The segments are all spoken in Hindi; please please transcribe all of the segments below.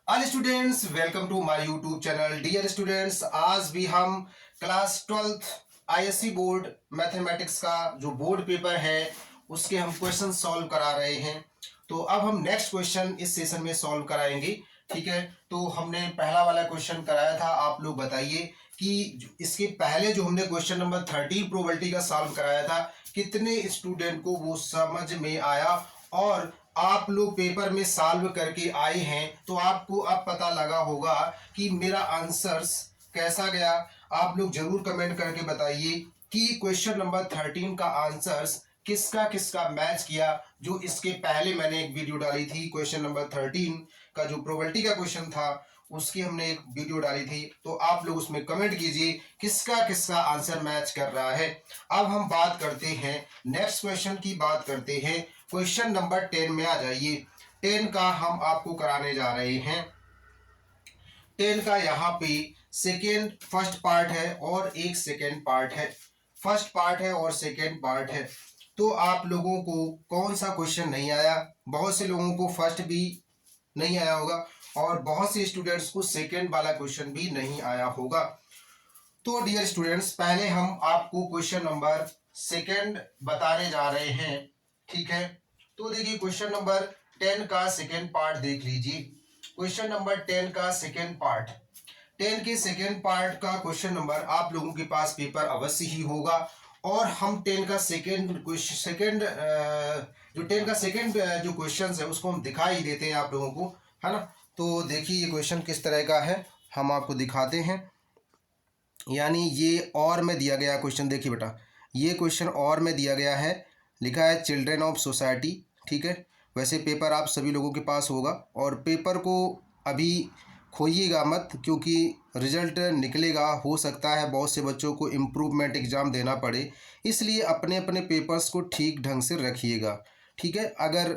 All students welcome to my YouTube channel. Dear students, आज भी हम class 12th ISC board mathematics का जो बोर्ड पेपर है उसके हम क्वेश्चन सॉल्व करा रहे हैं। तो अब हम नेक्स्ट क्वेश्चन इस सेशन में सॉल्व कराएंगे। ठीक है, तो हमने पहला वाला क्वेश्चन कराया था। आप लोग बताइए कि इसके पहले जो हमने क्वेश्चन नंबर 13 प्रोबेबिलिटी का सॉल्व कराया था, कितने स्टूडेंट को वो समझ में आया और आप लोग पेपर में सॉल्व करके आए हैं, तो आपको अब पता लगा होगा कि मेरा आंसर्स कैसा गया। आप लोग जरूर कमेंट करके बताइए कि क्वेश्चन नंबर 13 का आंसर्स किसका किसका मैच किया। जो इसके पहले मैंने एक वीडियो डाली थी, क्वेश्चन नंबर 13 का जो प्रोबेबिलिटी का क्वेश्चन था उसकी हमने एक वीडियो डाली थी, तो आप लोग उसमें कमेंट कीजिए किसका किसका आंसर मैच कर रहा है। अब हम बात करते हैं नेक्स्ट क्वेश्चन की, बात करते हैं क्वेश्चन नंबर 10 में। आ जाइए, 10 का हम आपको कराने जा रहे हैं। 10 का यहाँ पे सेकेंड फर्स्ट पार्ट है और एक सेकेंड पार्ट है। फर्स्ट पार्ट है और सेकेंड पार्ट है। तो आप लोगों को कौन सा क्वेश्चन नहीं आया? बहुत से लोगों को फर्स्ट भी नहीं आया होगा और बहुत से स्टूडेंट्स को सेकेंड वाला क्वेश्चन भी नहीं आया होगा। तो डियर स्टूडेंट्स, पहले हम आपको क्वेश्चन नंबर सेकेंड बताने जा रहे हैं। ठीक है, तो देखिए क्वेश्चन नंबर 10 का सेकेंड पार्ट देख लीजिए। क्वेश्चन नंबर 10 का सेकेंड पार्ट, 10 के सेकेंड पार्ट का क्वेश्चन नंबर आप लोगों के पास पेपर अवश्य ही होगा। और हम 10 का सेकेंड जो 10 का सेकेंड जो क्वेश्चन है उसको हम दिखा ही देते हैं आप लोगों को, है ना। तो देखिए ये क्वेश्चन किस तरह का है, हम आपको दिखाते हैं। यानी ये और में दिया गया क्वेश्चन, देखिए बेटा ये क्वेश्चन और में दिया गया है, लिखा है चिल्ड्रेन ऑफ सोसाइटी। ठीक है, वैसे पेपर आप सभी लोगों के पास होगा और पेपर को अभी खोइएगा मत, क्योंकि रिजल्ट निकलेगा, हो सकता है बहुत से बच्चों को इम्प्रूवमेंट एग्ज़ाम देना पड़े, इसलिए अपने अपने पेपर्स को ठीक ढंग से रखिएगा। ठीक है, अगर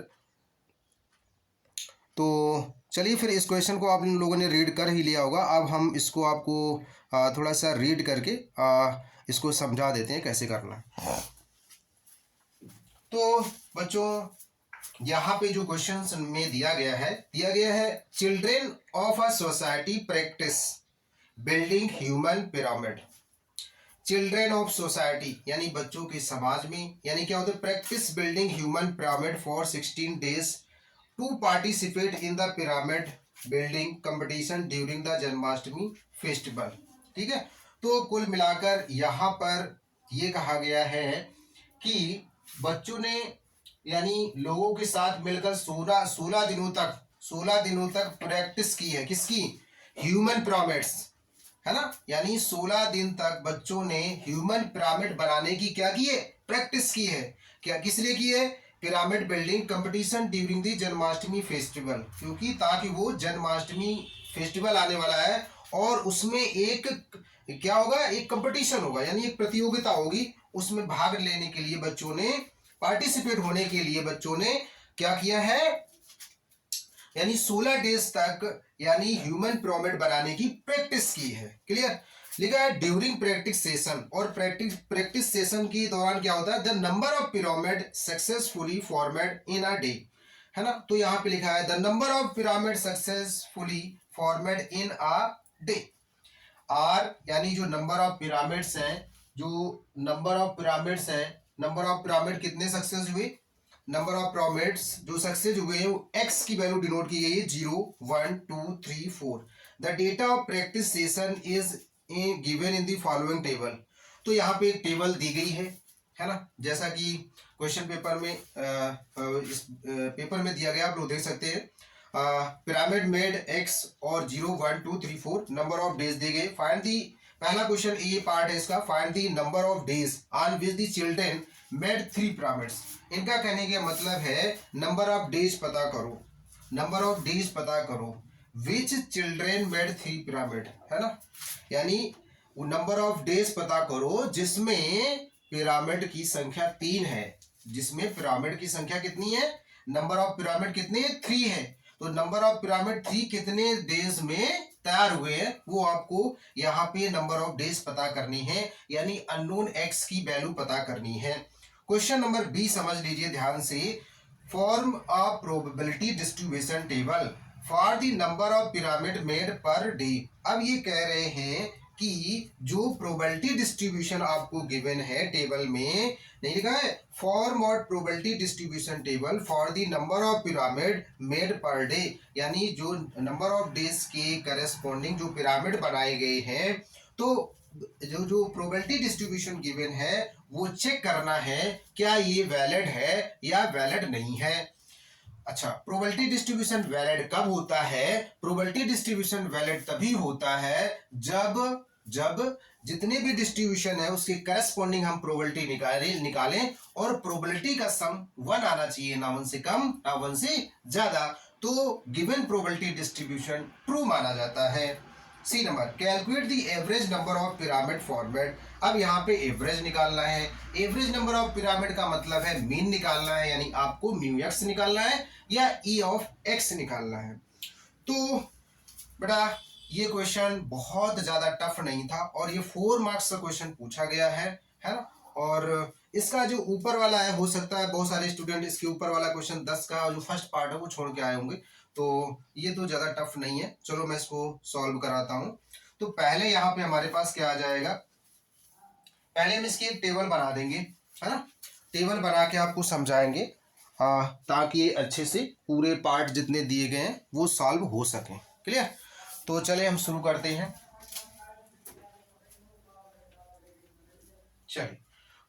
तो चलिए फिर इस क्वेश्चन को आप लोगों ने रीड कर ही लिया होगा। अब हम इसको आपको थोड़ा सा रीड करके इसको समझा देते हैं कैसे करना है। तो बच्चों, यहाँ पे जो क्वेश्चन में दिया गया है children of a society practice building human pyramid. Children of society यानी बच्चों के समाज में, यानी क्या होता है, practice building human pyramid for 16 days to participate in the pyramid building competition during the Janmashtami festival. ठीक है, तो कुल मिलाकर यहाँ पर ये कहा गया है कि बच्चों ने यानी लोगों के साथ मिलकर 16 दिनों तक प्रैक्टिस की है। किसकी? ह्यूमन पिरामिड्स, है ना। यानी 16 दिन तक बच्चों ने ह्यूमन पिरामिड बनाने की क्या की है? प्रैक्टिस की है। क्या किस लिए की है? Pyramid building competition during the Janmashtami festival, क्योंकि ताकि वो जन्माष्टमी फेस्टिवल आने वाला है और उसमें एक क्या होगा, एक कंपटीशन होगा, यानी एक प्रतियोगिता होगी। उसमें भाग लेने के लिए बच्चों ने, पार्टिसिपेट होने के लिए बच्चों ने क्या किया है, यानी 16 डेज तक यानी ह्यूमन पिरामिड बनाने की प्रैक्टिस की है। क्लियर? लिखा है ड्यूरिंग प्रैक्टिस सेशन, और प्रैक्टिस सेशन के दौरान क्या होता है, the number of pyramid successfully formed in a day, है ना। तो यहाँ पे लिखा है the number of pyramid successfully formed in a day. Or यानी जो नंबर ऑफ पिरामिड्स हैं, जो नंबर ऑफ पिरामिड्स हैं, नंबर ऑफ पिरामिड कितने सक्सेस हुए, नंबर ऑफ पिरामिड्स जो सक्सेस हुए हैं वो एक्स की वैल्यू डिनोट की गई है 0 1 2 3 4। The data of practice session is given in the following table. तो यहाँ पे एक टेबल दी गई है ना, जैसा कि क्वेश्चन पेपर में इस पेपर में दिया गया, आप लोग देख सकते हैं। पिरामिड मेड एक्स और 0 1 2 3 4 नंबर ऑफ डेज दिए गए। फाइंड दी, पहला क्वेश्चन ये पार्ट है इसका, find the number of days on which the children made 3 pyramids. इनका कहने का मतलब है नंबर ऑफ डेज पता करो, नंबर ऑफ डेज पता करो विच चिल्ड्रेन मेड 3 पिरामिड, है ना। यानी वो नंबर ऑफ डेज पता करो जिसमें पिरामिड की संख्या 3 है, जिसमें पिरामिड की संख्या कितनी है, नंबर ऑफ पिरामिड कितने, 3 है। तो नंबर ऑफ पिरामिड 3 कितने डेज में तैयार हुए हैं वो आपको यहाँ पे नंबर ऑफ डेज पता करनी है, यानी अननोन एक्स की वैल्यू पता करनी है। क्वेश्चन नंबर बी समझ लीजिए ध्यान से। Form a probability distribution table. For the number of pyramid made per day. अब ये कह रहे हैं कि जो प्रोबेबिलिटी डिस्ट्रीब्यूशन आपको गिवन है टेबल में, नहीं लिखा है फॉर्म और probability distribution table for the number of pyramid made per day, यानी जो नंबर ऑफ डेज के करस्पॉन्डिंग जो पिरामिड बनाए गए हैं, तो जो जो प्रोबेबिलिटी डिस्ट्रीब्यूशन गिवन है वो चेक करना है क्या ये वैलिड है या वैलिड नहीं है। अच्छा, प्रोबेबिलिटी डिस्ट्रीब्यूशन वैलिड कब होता है? प्रोबेबिलिटी डिस्ट्रीब्यूशन वैलिड तभी होता है जब जब जितने भी डिस्ट्रीब्यूशन है उसके करस्पॉन्डिंग हम प्रोबेबिलिटी निकालें और प्रोबेबिलिटी का सम 1 आना चाहिए, ना 1 से कम ना 1 से ज्यादा, तो गिवन प्रोबेबिलिटी डिस्ट्रीब्यूशन ट्रू माना जाता है। C number, calculate the average number of pyramid format. अब यहाँ पे एवरेज निकालना है। एवरेज नंबर ऑफ पिरामिड का मतलब है मीन निकालना है, यानी आपको म्यू एक्स निकालना है या ई ऑफ एक्स निकालना है। तो बेटा ये क्वेश्चन बहुत ज्यादा टफ नहीं था और ये 4 मार्क्स का क्वेश्चन पूछा गया है ना। और इसका जो ऊपर वाला है, हो सकता है बहुत सारे स्टूडेंट इसके ऊपर वाला क्वेश्चन 10 का जो फर्स्ट पार्ट है वो छोड़ के आए होंगे, तो ये तो ज्यादा टफ नहीं है। चलो मैं इसको सॉल्व कराता हूं। तो पहले यहाँ पे हमारे पास क्या आ जाएगा, पहले हम इसकी एक टेबल बना देंगे, है ना। टेबल बना के आपको समझाएंगे ताकि अच्छे से पूरे पार्ट जितने दिए गए हैं वो सॉल्व हो सकें। क्लियर? तो चले हम शुरू करते हैं। चलिए,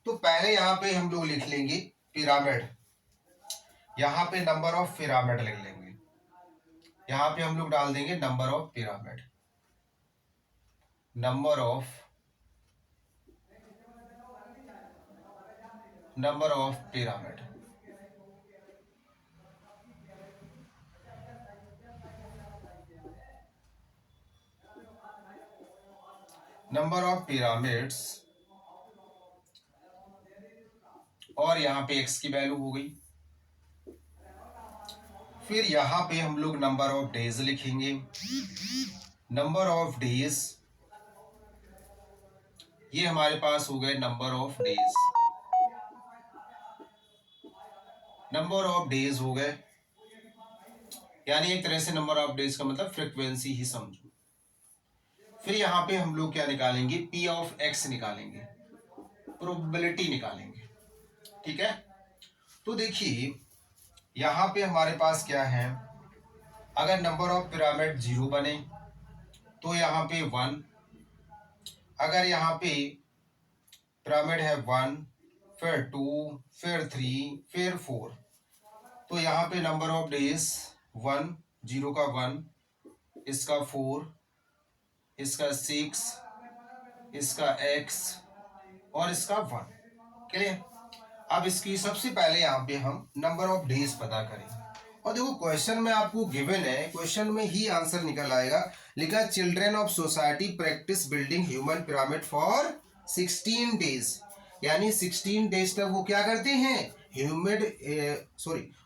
तो पहले यहाँ पे हम लोग लिख लेंगे पिरामिड, यहाँ पे नंबर ऑफ पिरामिड लिख लेंगे, यहाँ पे हम लोग डाल देंगे number of pyramid, number of pyramid. Number of pyramids, और यहाँ पे x की वैल्यू हो गई। फिर यहाँ पे हम लोग नंबर ऑफ डेज लिखेंगे, नंबर ऑफ डेज, ये हमारे पास हो गए number of days, number of days हो गए, यानी एक तरह से नंबर ऑफ डेज का मतलब फ्रीक्वेंसी ही समझो। फिर यहाँ पे हम लोग क्या निकालेंगे, p ऑफ x निकालेंगे, प्रोबेबिलिटी निकालेंगे। ठीक है, तो देखिए यहाँ पे हमारे पास क्या है, अगर नंबर ऑफ पिरामिड 0 बने तो यहाँ पे 1, अगर यहाँ पे पिरामिड है 1, फिर 2, फिर 3, फिर 4, तो यहाँ पे नंबर ऑफ डेज 1, 0 का 1, इसका 4, इसका 6, इसका x और इसका 1। क्लियर? अब इसकी सबसे पहले यहाँ पे हम नंबर ऑफ डेज पता करेंगे। और देखो क्वेश्चन में आपको गिवन है, क्वेश्चन में ही आंसर निकल आएगा। लिखा children of society practice building human pyramid for 16 days, यानी 16 डेज तक वो क्या करते हैं,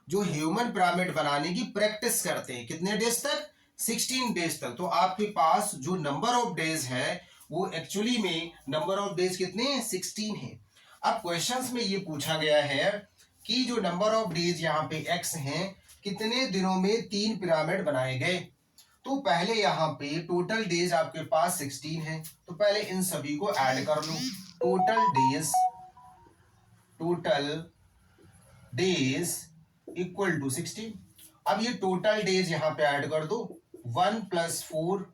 जो ह्यूमन पिरामिड बनाने की प्रैक्टिस करते हैं। कितने डेज तक? 16 डेज तक। तो आपके पास जो नंबर ऑफ डेज है वो एक्चुअली में नंबर ऑफ डेज कितने, 16 है। अब क्वेश्चंस में ये पूछा गया है कि जो नंबर ऑफ डेज यहाँ पे x हैं, कितने दिनों में 3 पिरामिड बनाए गए। तो पहले यहाँ पे टोटल डेज आपके पास 16 है, तो पहले इन सभी को ऐड कर लो। Total days equal to 16। अब ये टोटल डेज यहाँ पे ऐड कर दो, 1 + 4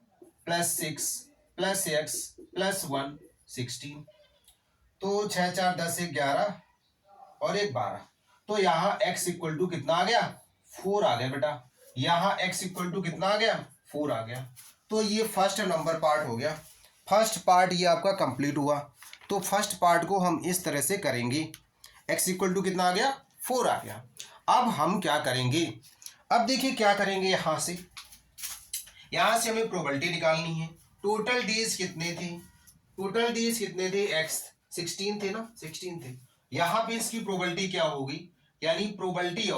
+ 6 + x + 1 16, तो 6 4 10 1 11 और 1 12। तो यहाँ x इक्वल टू कितना आ गया, 4 आ गया बेटा। यहाँ x इक्वल टू कितना आ गया, 4 आ गया। तो ये फर्स्ट नंबर पार्ट हो गया। फर्स्ट पार्ट ये आपका कंप्लीट हुआ। तो फर्स्ट पार्ट को हम इस तरह से करेंगे, x इक्वल टू कितना आ गया, 4 आ गया। अब हम क्या करेंगे, अब देखिए क्या करेंगे, यहाँ से हमें प्रोबेबिलिटी निकालनी है। टोटल डेज कितने थे, x 16 थे ना, 16 थे। यहाँ पे इसकी प्रोबेबिलिटी क्या होगी, यानी probability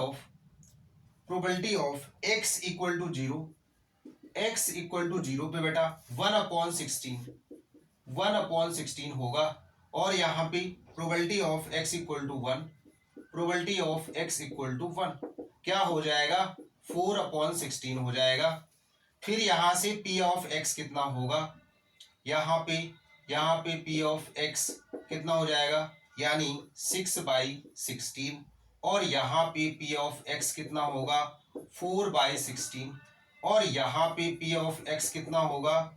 of x equal to 0, x equal to 0 पे बेटा 1/16 होगा। और यहाँ पे probability of x equal to 1, क्या हो जाएगा, 4/16 हो जाएगा। फिर यहाँ से P ऑफ x कितना होगा, यहाँ पे P ऑफ x कितना हो जाएगा, यानी 6/16, और यहाँ पे P ऑफ x कितना होगा 4/16, और यहाँ पे P ऑफ x कितना होगा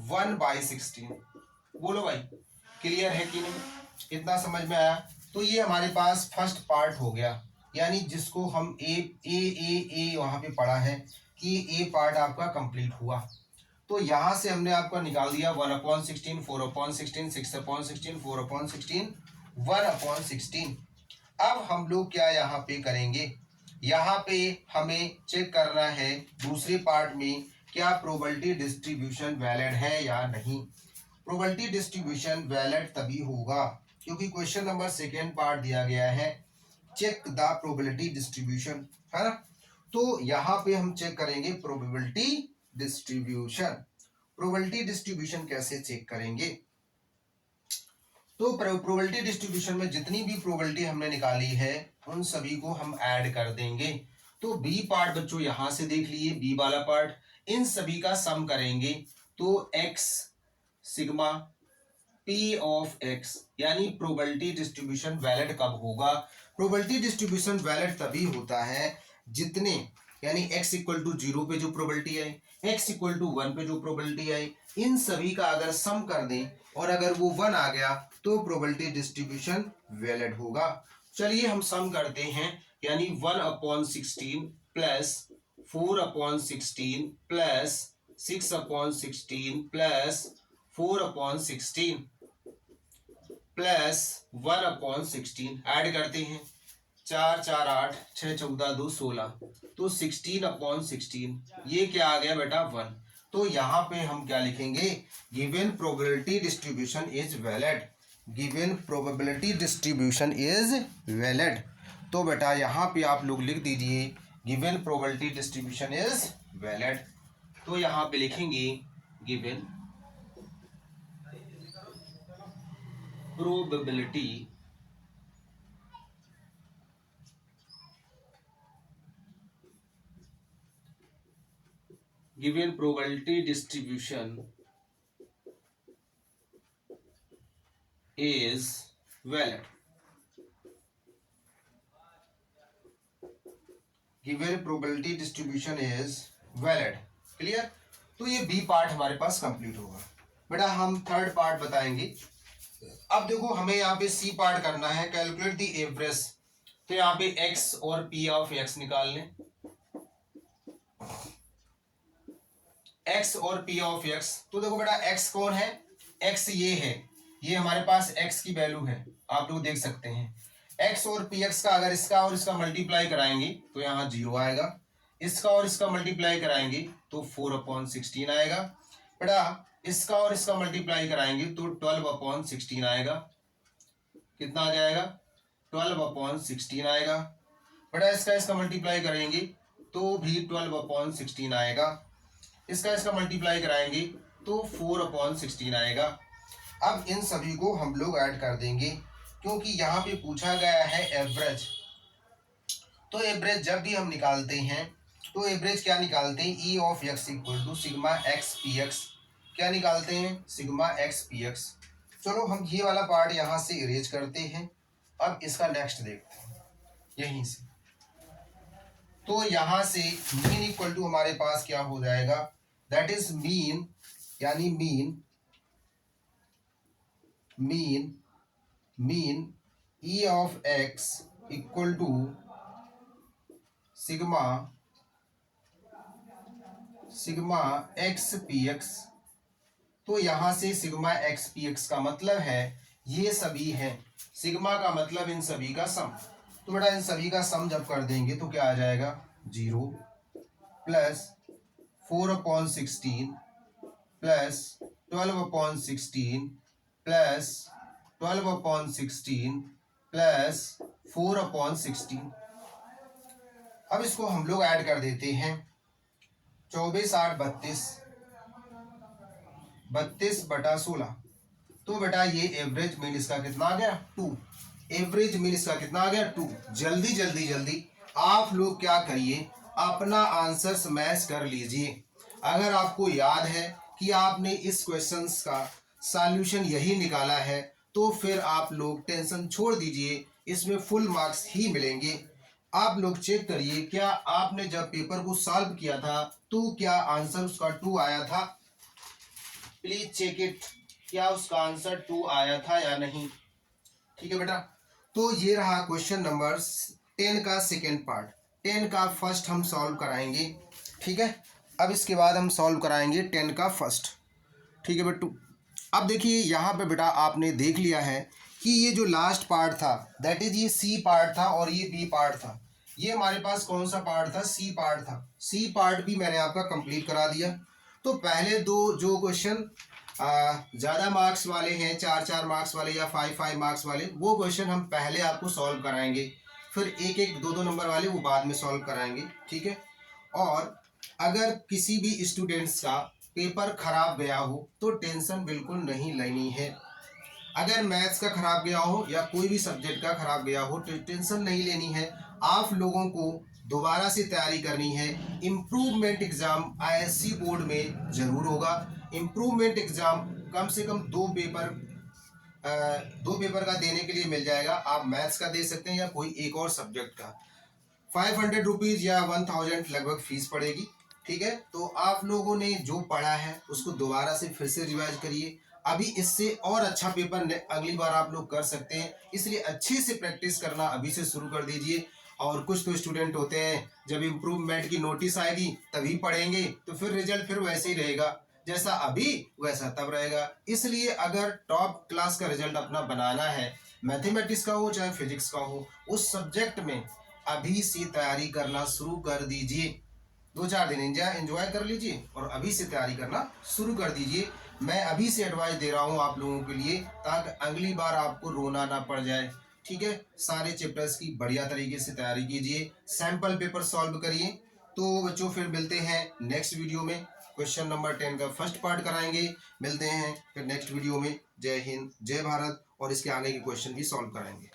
1/16। बोलो भाई, क्लियर है कि नहीं, इतना समझ में आया। तो ये हमारे पास फर्स्ट पार्ट हो गया, यानी जिसको हम ए वहां पे पढ़ा है कि ए पार्ट आपका कंप्लीट हुआ। तो यहां से हमने आपका निकाल दिया 1/16, 4/16, 6/16, 4/16, 1/16। अब हम लोग क्या यहाँ पे करेंगे, यहाँ पे हमें चेक करना है दूसरे पार्ट में क्या प्रोबेबिलिटी डिस्ट्रीब्यूशन वैलिड है या नहीं। प्रोबेबिलिटी डिस्ट्रीब्यूशन वैलिड तभी होगा क्योंकि क्वेश्चन नंबर सेकेंड पार्ट दिया गया है चेक द प्रोबेबिलिटी डिस्ट्रीब्यूशन, है ना। तो यहाँ पे हम चेक करेंगे प्रोबेबिलिटी डिस्ट्रीब्यूशन। प्रोबेबिलिटी डिस्ट्रीब्यूशन कैसे चेक करेंगे, तो प्रोबेबिलिटी डिस्ट्रीब्यूशन में जितनी भी प्रोबेबिलिटी हमने निकाली है उन सभी को हम ऐड कर देंगे। तो बी पार्ट बच्चों यहां से देख लिए, बी वाला पार्ट, इन सभी का सम करेंगे तो x sigma P of x, यानी प्रोबेबिलिटी डिस्ट्रीब्यूशन वैलिड कब होगा, प्रोबेबिलिटी डिस्ट्रीब्यूशन वैलिड तभी होता है जितने, यानी x इक्वल टू 0 पे जो प्रोबेबिलिटी आई, x इक्वल टू 1 पे जो प्रोबेबिलिटी आई, इन सभी का अगर सम कर दें और अगर वो 1 आ गया तो प्रोबेबिलिटी डिस्ट्रीब्यूशन वैलिड होगा। चलिए हम सम करते हैं, यानी 1/16 plus 4/16 plus 6/16 plus 4/16 plus 1/16 add करते हैं, 4 4 8 6 14 2 16, तो 16/16 ये क्या आ गया बेटा 1। तो यहाँ पे हम क्या लिखेंगे, given probability distribution is valid, given probability distribution is valid. तो बेटा यहाँ पे आप लोग लिख दीजिए given probability distribution is valid. तो यहाँ पे लिखेंगे given probability given probability distribution is valid, given probability distribution is valid, clear. तो ये बी पार्ट हमारे पास कंप्लीट होगा। बेटा हम थर्ड पार्ट बताएंगे। अब देखो हमें यहाँ पे सी पार्ट करना है, कैलकुलेट द एवरेज। तो यहाँ पे एक्स और पी ऑफ एक्स निकाल लें, x और p ऑफ x। तो देखो बेटा x कौन है, x ये है, ये हमारे पास x की वैल्यू है, आप लोग देख सकते हैं। x और px का अगर इसका और इसका मल्टीप्लाई कराएंगे तो यहाँ 0 आएगा, इसका और इसका मल्टीप्लाई कराएंगे तो 4/16 आएगा। बेटा इसका और इसका मल्टीप्लाई कराएंगे तो 12/16 आएगा, कितना आ जाएगा 12/16 आएगा। बेटा इसका मल्टीप्लाई करेंगे तो भी 12/16 आएगा, इसका मल्टीप्लाई कराएंगे तो 4/16 आएगा। अब इन सभी को हम लोग ऐड कर देंगे क्योंकि यहाँ पे पूछा गया है एवरेज। तो एवरेज जब भी हम निकालते हैं तो एवरेज क्या निकालते हैं, E of X equal to sigma X P X, क्या निकालते हैं सिग्मा एक्स पी एक्स। चलो हम ये वाला पार्ट यहाँ से इरेज करते हैं, अब इसका नेक्स्ट देखते हैं यहीं से। तो यहाँ से मीन इक्वल टू हमारे पास क्या हो जाएगा, दैट इज मीन, यानी mean E of X equal to sigma X P X. तो यहाँ से सिग्मा एक्स पी एक्स का मतलब है ये सभी हैं, सिग्मा का मतलब इन सभी का सम। तो बेटा इन सभी का सम जब कर देंगे तो क्या आ जाएगा 0 प्लस 4/16 प्लस 12/16 प्लस 12/16 प्लस 4/16। अब इसको हम लोग ऐड कर देते हैं, 24 8 32/16। तो बेटा ये एवरेज मीन इसका कितना आ गया 2, एवरेज मीन इसका कितना आ गया 2। जल्दी आप लोग क्या करिए, अपना आंसर्स मैच कर लीजिए। अगर आपको याद है कि आपने इस क्वेश्चंस का सॉल्यूशन यही निकाला है तो फिर आप लोग टेंशन छोड़ दीजिए, इसमें फुल मार्क्स ही मिलेंगे। आप लोग चेक करिए, क्या आपने जब पेपर को सॉल्व किया था तो क्या आंसर उसका 2 आया था? प्लीज चेक इट, क्या उसका आंसर 2 आया था या नहीं? ठीक है बेटा, तो ये रहा क्वेश्चन नंबर 10 का सेकेंड पार्ट। 10 का फर्स्ट हम सॉल्व कराएंगे, ठीक है। अब इसके बाद हम सॉल्व कराएंगे 10 का फर्स्ट, ठीक है बेटू। अब देखिए यहाँ पे बेटा आपने देख लिया है कि ये जो लास्ट पार्ट था दैट इज ये सी पार्ट था और ये बी पार्ट था। ये हमारे पास कौन सा पार्ट था? सी पार्ट था। सी पार्ट भी मैंने आपका कंप्लीट करा दिया। तो पहले दो जो क्वेश्चन ज़्यादा मार्क्स वाले हैं, 4-4 मार्क्स वाले या 5-5 मार्क्स वाले, वो क्वेश्चन हम पहले आपको सॉल्व कराएंगे। फिर 1-1 2-2 नंबर वाले वो बाद में सॉल्व कराएंगे, ठीक है। और अगर किसी भी स्टूडेंट्स का पेपर खराब गया हो तो टेंशन बिल्कुल नहीं लेनी है। अगर मैथ्स का खराब गया हो या कोई भी सब्जेक्ट का खराब गया हो तो टेंशन नहीं लेनी है। आप लोगों को दोबारा से तैयारी करनी है। इम्प्रूवमेंट एग्ज़ाम आईएससी बोर्ड में ज़रूर होगा। इम्प्रूवमेंट एग्ज़ाम कम से कम दो पेपर का देने के लिए मिल जाएगा। आप मैथ्स का दे सकते हैं या कोई एक और सब्जेक्ट का। 500 रुपीज़ या 1000 लगभग फीस पड़ेगी, ठीक है। तो आप लोगों ने जो पढ़ा है उसको दोबारा से फिर से रिवाइज करिए। अभी इससे और अच्छा पेपर अगली बार आप लोग कर सकते हैं, इसलिए अच्छे से प्रैक्टिस करना अभी से शुरू कर दीजिए। और कुछ तो स्टूडेंट होते हैं जब इम्प्रूवमेंट की नोटिस आएगी तभी पढ़ेंगे, तो फिर रिजल्ट फिर वैसे ही रहेगा, जैसा अभी वैसा तब रहेगा। इसलिए अगर टॉप क्लास का रिजल्ट अपना बनाना है, मैथमेटिक्स का हो चाहे फिजिक्स का हो, उस सब्जेक्ट में अभी से तैयारी करना शुरू कर दीजिए। 2-4 दिन एंजॉय कर लीजिए और अभी से तैयारी करना शुरू कर दीजिए। मैं अभी से एडवाइस दे रहा हूँ आप लोगों के लिए, ताकि अगली बार आपको रोना ना पड़ जाए, ठीक है। सारे चैप्टर्स की बढ़िया तरीके से तैयारी कीजिए, सैम्पल पेपर सॉल्व करिए। तो बच्चों फिर मिलते हैं नेक्स्ट वीडियो में। क्वेश्चन नंबर 10 का फर्स्ट पार्ट कराएंगे। मिलते हैं फिर नेक्स्ट वीडियो में। जय हिंद, जय भारत। और इसके आगे के क्वेश्चन भी सॉल्व कराएंगे।